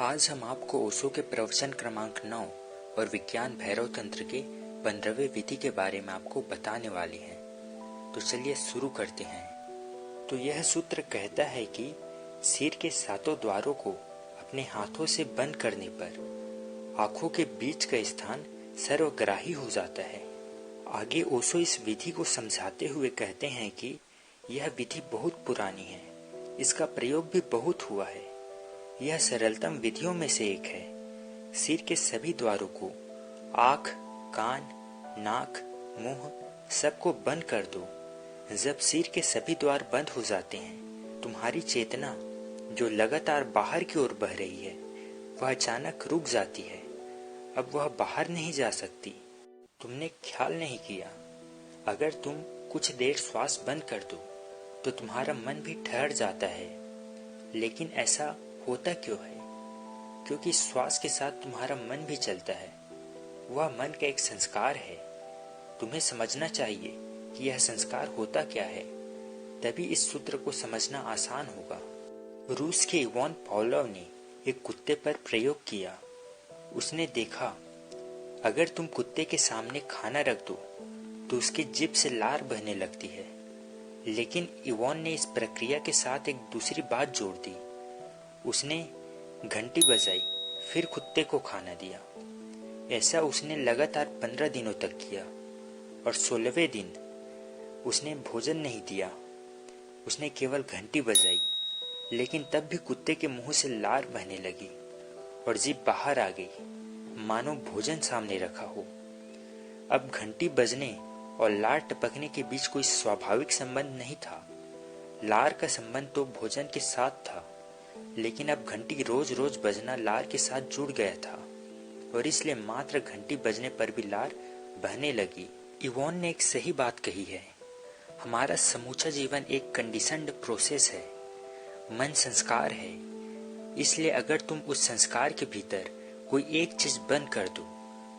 आज हम आपको ओशो के प्रवचन क्रमांक 9 और विज्ञान भैरव तंत्र के 15वें विधि के बारे में आपको बताने वाले हैं। तो चलिए शुरू करते हैं। तो यह सूत्र कहता है कि सिर के सातों द्वारों को अपने हाथों से बंद करने पर आंखों के बीच का स्थान सर्वग्राही हो जाता है। आगे ओशो इस विधि को समझाते हुए कहते हैं कि यह विधि बहुत पुरानी है, इसका प्रयोग भी बहुत हुआ है। यह सरलतम विधियों में से एक है। सिर के सभी द्वारों को, आँख, कान, नाक, मुंह सबको बंद कर दो। जब सिर के सभी द्वार बंद हो जाते हैं, तुम्हारी चेतना जो लगातार बाहर की ओर बह रही है, वह अचानक रुक जाती है। अब वह बाहर नहीं जा सकती। तुमने ख्याल नहीं किया, अगर तुम कुछ देर श्वास बंद कर दो तो तुम्हारा मन भी ठहर जाता है। लेकिन ऐसा होता क्यों है? क्योंकि श्वास के साथ तुम्हारा मन भी चलता है। वह मन का एक संस्कार है। तुम्हें समझना चाहिए कि यह संस्कार होता क्या है, तभी इस सूत्र को समझना आसान होगा। रूस के इवान पावलोव ने एक कुत्ते पर प्रयोग किया। उसने देखा, अगर तुम कुत्ते के सामने खाना रख दो तो उसकी जिभ से लार बहने लगती है। लेकिन इवान ने इस प्रक्रिया के साथ एक दूसरी बात जोड़ दी। उसने घंटी बजाई, फिर कुत्ते को खाना दिया। ऐसा उसने लगातार 15 दिनों तक किया और 16वें दिन उसने भोजन नहीं दिया। उसने केवल घंटी बजाई, लेकिन तब भी कुत्ते के मुंह से लार बहने लगी और जीभ बाहर आ गई, मानो भोजन सामने रखा हो। अब घंटी बजने और लार टपकने के बीच कोई स्वाभाविक संबंध नहीं था। लार का संबंध तो भोजन के साथ था, लेकिन अब घंटी रोज रोज बजना लार के साथ जुड़ गया था और इसलिए मात्र घंटी बजने पर भी लार बहने लगी। इवान ने एक सही बात कही है। हमारा समूचा जीवन एक कंडीशन्ड प्रोसेस है। मन संस्कार है, इसलिए अगर तुम उस संस्कार के भीतर कोई एक चीज बंद कर दो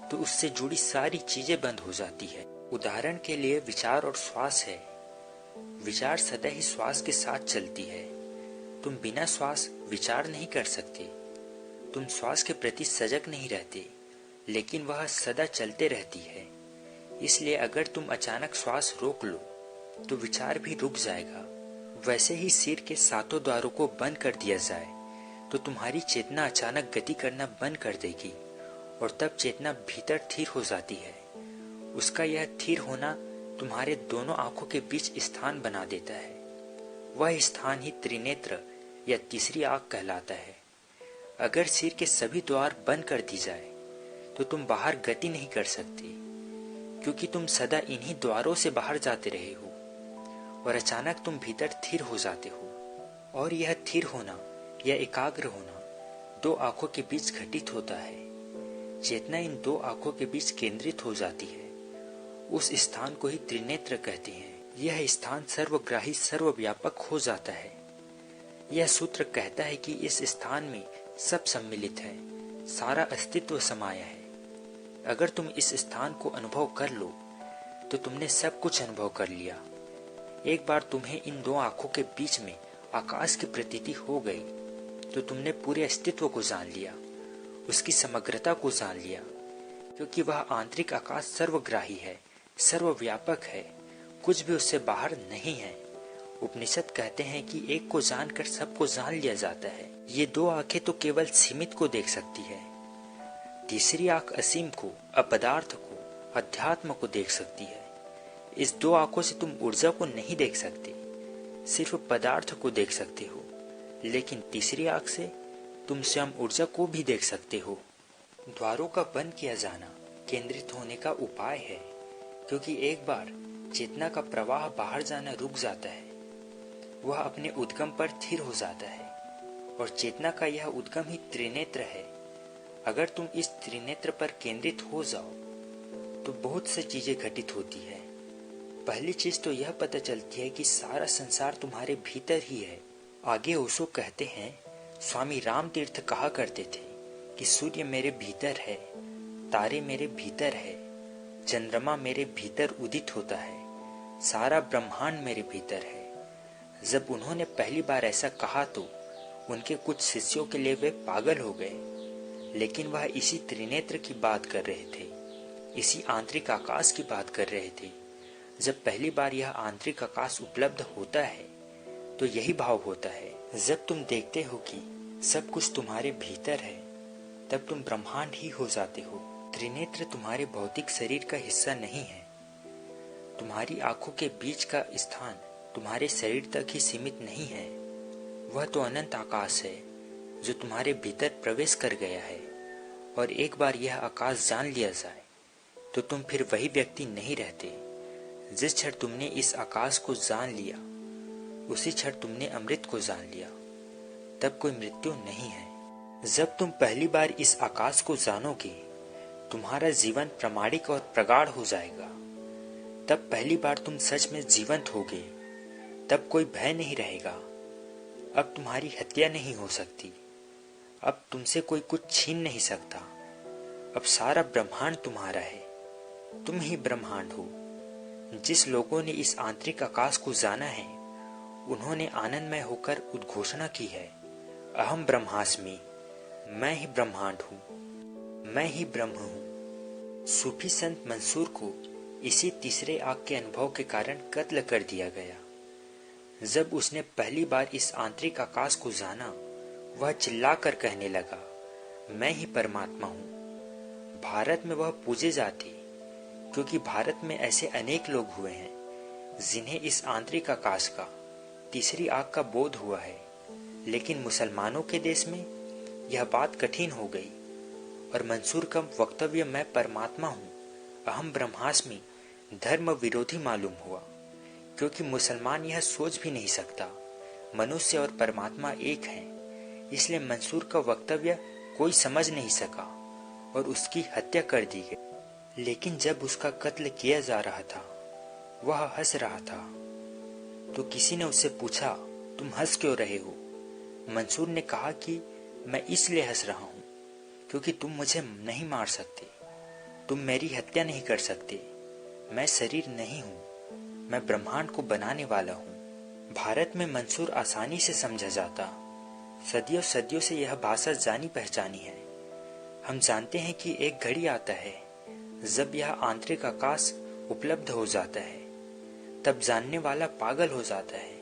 तो उससे जुड़ी सारी चीजें बंद हो जाती है। उदाहरण के लिए विचार और श्वास है। विचार सदा ही श्वास के साथ चलती है। तुम बिना श्वास विचार नहीं कर सकते। तुम श्वास के प्रति सजग नहीं रहते, लेकिन वह सदा चलते रहती है। इसलिए अगर तुम अचानक श्वास रोक लो तो विचार भी रुक जाएगा। वैसे ही सिर के सातों द्वारों को बंद कर दिया जाए तो तुम्हारी चेतना अचानक गति करना बंद कर देगी और तब चेतना भीतर स्थिर हो जाती है। उसका यह स्थिर होना तुम्हारे दोनों आंखों के बीच स्थान बना देता है। वह स्थान ही त्रिनेत्र या तीसरी आंख कहलाता है। अगर सिर के सभी द्वार बंद कर दी जाए तो तुम बाहर गति नहीं कर सकते, क्योंकि तुम सदा इन्हीं द्वारों से बाहर जाते रहे हो और अचानक तुम भीतर स्थिर हो जाते हो। और यह स्थिर होना या एकाग्र होना दो आंखों के बीच घटित होता है। चेतना इन दो आंखों के बीच केंद्रित हो जाती है। उस स्थान को ही त्रिनेत्र कहते हैं। यह स्थान सर्वग्राही सर्वव्यापक हो जाता है। यह सूत्र कहता है कि इस स्थान में सब सम्मिलित है, सारा अस्तित्व समाया है। अगर तुम इस स्थान को अनुभव कर लो तो तुमने सब कुछ अनुभव कर लिया। एक बार तुम्हें इन दो आंखों के बीच में आकाश की प्रतीति हो गई तो तुमने पूरे अस्तित्व को जान लिया, उसकी समग्रता को जान लिया, क्योंकि वह आंतरिक आकाश सर्वग्राही है, सर्वव्यापक है, कुछ भी उससे बाहर नहीं है। उपनिषद कहते हैं कि एक को जानकर सबको जान लिया जाता है। ये दो आंखें तो केवल सीमित को देख सकती है, तीसरी आंख असीम को, अपदार्थ को, अध्यात्म को देख सकती है। इस दो आंखों से तुम ऊर्जा को नहीं देख सकते, सिर्फ पदार्थ को देख सकते हो, लेकिन तीसरी आंख से तुम स्वयं ऊर्जा को भी देख सकते हो। द्वारों का बंद किया जाना केंद्रित होने का उपाय है, क्योंकि एक बार चेतना का प्रवाह बाहर जाना रुक जाता है, वह अपने उद्गम पर स्थिर हो जाता है और चेतना का यह उद्गम ही त्रिनेत्र है। अगर तुम इस त्रिनेत्र पर केंद्रित हो जाओ तो बहुत सी चीजें घटित होती है। पहली चीज तो यह पता चलती है कि सारा संसार तुम्हारे भीतर ही है। आगे ओशो कहते हैं, स्वामी राम तीर्थ कहा करते थे कि सूर्य मेरे भीतर है, तारे मेरे भीतर है, चंद्रमा मेरे भीतर उदित होता है, सारा ब्रह्मांड मेरे भीतर है। जब उन्होंने पहली बार ऐसा कहा तो उनके कुछ शिष्यों के लिए वे पागल हो गए, लेकिन वह इसी त्रिनेत्र की बात कर रहे थे, इसी आंतरिक आकाश की बात कर रहे थे। जब पहली बार यह आंतरिक आकाश उपलब्ध होता है तो यही भाव होता है। जब तुम देखते हो कि सब कुछ तुम्हारे भीतर है, तब तुम ब्रह्मांड ही हो जाते हो। त्रिनेत्र तुम्हारे भौतिक शरीर का हिस्सा नहीं है। तुम्हारी आंखों के बीच का स्थान तुम्हारे शरीर तक ही सीमित नहीं है। वह तो अनंत आकाश है जो तुम्हारे भीतर प्रवेश कर गया है। और एक बार यह आकाश जान लिया जाए तो तुम फिर वही व्यक्ति नहीं रहते। जिस क्षण तुमने इस आकाश को जान लिया, उसी क्षण तुमने अमृत को जान लिया। तब कोई मृत्यु नहीं है। जब तुम पहली बार इस आकाश को जानोगे, तुम्हारा जीवन प्रामाणिक और प्रगाढ़ हो जाएगा। तब पहली बार तुम सच में जीवंत होगे। तब कोई भय नहीं रहेगा। अब तुम्हारी हत्या नहीं हो सकती। अब तुमसे कोई कुछ छीन नहीं सकता। अब सारा ब्रह्मांड तुम्हारा है। तुम ही ब्रह्मांड हो। जिस लोगों ने इस आंतरिक आकाश को जाना है, उन्होंने आनंदमय होकर उद्घोषणा की है, अहम ब्रह्मास्मि, मैं ही ब्रह्मांड हूँ, मैं ही ब्रह्म हूँ। सूफी संत मंसूर को इसी तीसरे आँख के अनुभव के कारण कत्ल कर दिया गया। जब उसने पहली बार इस आंतरिक आकाश को जाना, वह चिल्लाकर कहने लगा, मैं ही परमात्मा हूँ। भारत में वह पूजे जाते, क्योंकि भारत में ऐसे अनेक लोग हुए हैं जिन्हें इस आंतरिक आकाश का, तीसरी आँख का बोध हुआ है। लेकिन मुसलमानों के देश में यह बात कठिन हो गई और मंसूर का वक्तव्य मैं परमात्मा हूँ, अहम ब्रह्मास्मि, धर्म विरोधी मालूम हुआ, क्योंकि मुसलमान यह सोच भी नहीं सकता मनुष्य और परमात्मा एक हैं। इसलिए मंसूर का वक्तव्य कोई समझ नहीं सका और उसकी हत्या कर दी गई। लेकिन जब उसका कत्ल किया जा रहा था, वह हंस रहा था। तो किसी ने उससे पूछा, तुम हंस क्यों रहे हो? मंसूर ने कहा कि मैं इसलिए हंस रहा हूँ क्योंकि तुम मुझे नहीं मार सकते, तुम मेरी हत्या नहीं कर सकते। मैं शरीर नहीं हूँ, मैं ब्रह्मांड को बनाने वाला हूँ। भारत में मंसूर आसानी से समझा जाता। सदियों सदियों से यह भाषा जानी पहचानी है। हम जानते हैं कि एक घड़ी आता है जब यह आंतरिक आकाश उपलब्ध हो जाता है, तब जानने वाला पागल हो जाता है।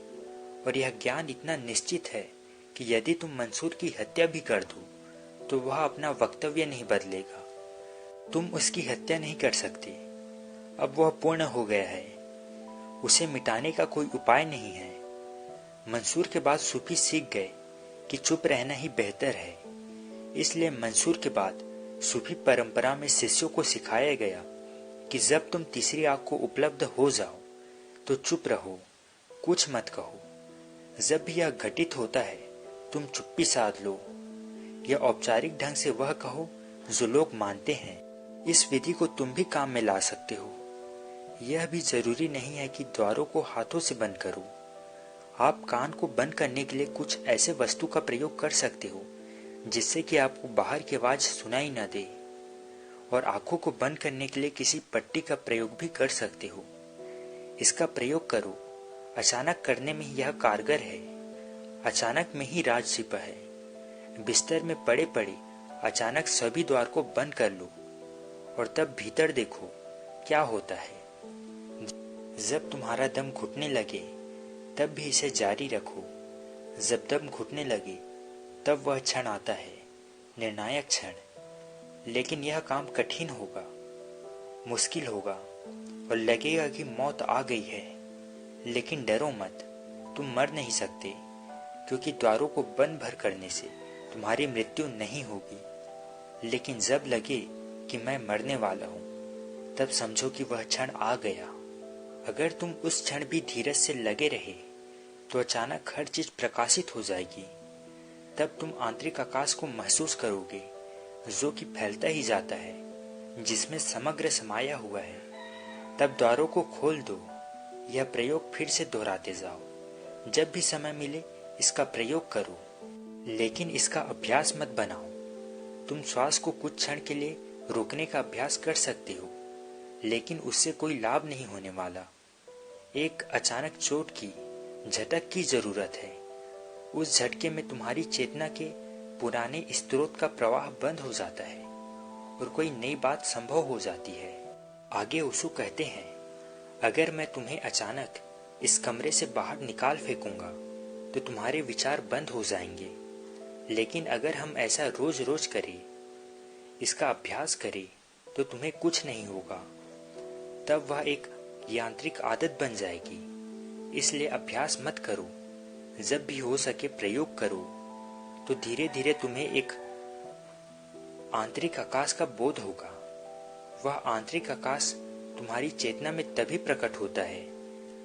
और यह ज्ञान इतना निश्चित है कि यदि तुम मंसूर की हत्या भी कर दो तो वह अपना वक्तव्य नहीं बदलेगा। तुम उसकी हत्या नहीं कर सकते। अब वह पूर्ण हो गया है, उसे मिटाने का कोई उपाय नहीं है। मंसूर के बाद सूफी सीख गए कि चुप रहना ही बेहतर है। इसलिए मंसूर के बाद सूफी परंपरा में शिष्यों को सिखाया गया कि जब तुम तीसरी आँख को उपलब्ध हो जाओ तो चुप रहो, कुछ मत कहो। जब भी यह घटित होता है, तुम चुप्पी साध लो। यह औपचारिक ढंग से वह कहो जो लोग मानते हैं। इस विधि को तुम भी काम में ला सकते हो। यह भी जरूरी नहीं है कि द्वारों को हाथों से बंद करो। आप कान को बंद करने के लिए कुछ ऐसे वस्तु का प्रयोग कर सकते हो जिससे कि आपको बाहर की आवाज सुनाई न दे। और आंखों को बंद करने के लिए किसी पट्टी का प्रयोग भी कर सकते हो। इसका प्रयोग करो। अचानक करने में यह कारगर है। अचानक में ही राज छिपा है। बिस्तर में पड़े पड़े अचानक सभी द्वार को बंद कर लो और तब भीतर देखो क्या होता है। जब तुम्हारा दम घुटने लगे तब भी इसे जारी रखो। जब दम घुटने लगे तब वह क्षण आता है, निर्णायक क्षण। लेकिन यह काम कठिन होगा, मुश्किल होगा और लगेगा कि मौत आ गई है। लेकिन डरो मत, तुम मर नहीं सकते, क्योंकि द्वारों को बंद भर करने से तुम्हारी मृत्यु नहीं होगी। लेकिन जब लगे कि मैं मरने वाला हूँ, तब समझो कि वह क्षण आ गया। अगर तुम उस क्षण भी धीरज से लगे रहे तो अचानक हर चीज प्रकाशित हो जाएगी। तब तुम आंतरिक आकाश को महसूस करोगे जो कि फैलता ही जाता है, जिसमें समग्र समाया हुआ है। तब द्वारों को खोल दो। यह प्रयोग फिर से दोहराते जाओ। जब भी समय मिले इसका प्रयोग करो, लेकिन इसका अभ्यास मत बनाओ। तुम श्वास को कुछ क्षण के लिए रोकने का अभ्यास कर सकते हो, लेकिन उससे कोई लाभ नहीं होने वाला। एक अचानक चोट की, झटक की जरूरत है उस झटके में तुम्हारी चेतना के पुराने स्रोत का प्रवाह बंद हो जाता है और कोई नई बात संभव हो जाती है। आगे ओशो कहते हैं, अगर मैं तुम्हें अचानक इस कमरे से बाहर निकाल फेंकूंगा तो तुम्हारे विचार बंद हो जाएंगे, लेकिन अगर हम ऐसा रोज रोज करें, इसका अभ्यास करें, तो तुम्हें कुछ नहीं होगा। तब वह एक यांत्रिक आदत बन जाएगी। इसलिए अभ्यास मत करो, जब भी हो सके प्रयोग करो, तो धीरे धीरे तुम्हें एक आंतरिक आकाश का बोध होगा। वह आंतरिक आकाश तुम्हारी चेतना में तभी प्रकट होता है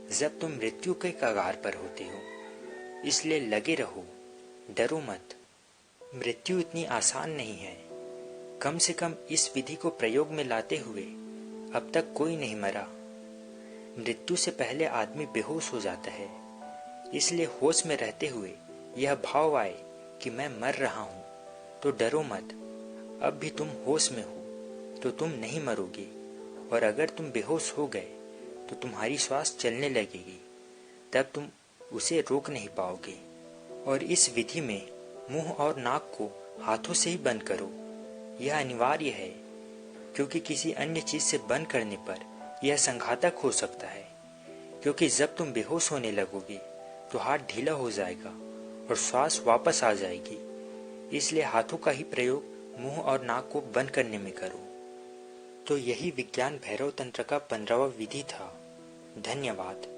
जब तुम मृत्यु के कगार पर होते हो। इसलिए लगे रहो, डरो मत। मृत्यु इतनी आसान नहीं है। कम से कम इस विधि को प्रयोग में लाते हुए अब तक कोई नहीं मरा। मृत्यु से पहले आदमी बेहोश हो जाता है। इसलिए होश में रहते हुए यह भाव आए कि मैं मर रहा हूं, तो डरो मत। अब भी तुम होश में हो तो तुम नहीं मरोगे, और अगर तुम बेहोश हो गए तो तुम्हारी श्वास चलने लगेगी, तब तुम उसे रोक नहीं पाओगे। और इस विधि में मुंह और नाक को हाथों से ही बंद करो। यह अनिवार्य है, क्योंकि किसी अन्य चीज से बंद करने पर यह संघातक हो सकता है। क्योंकि जब तुम बेहोश होने लगोगे तो हाथ ढीला हो जाएगा और श्वास वापस आ जाएगी। इसलिए हाथों का ही प्रयोग मुंह और नाक को बंद करने में करो। तो यही विज्ञान भैरव तंत्र का 15वां विधि था। धन्यवाद।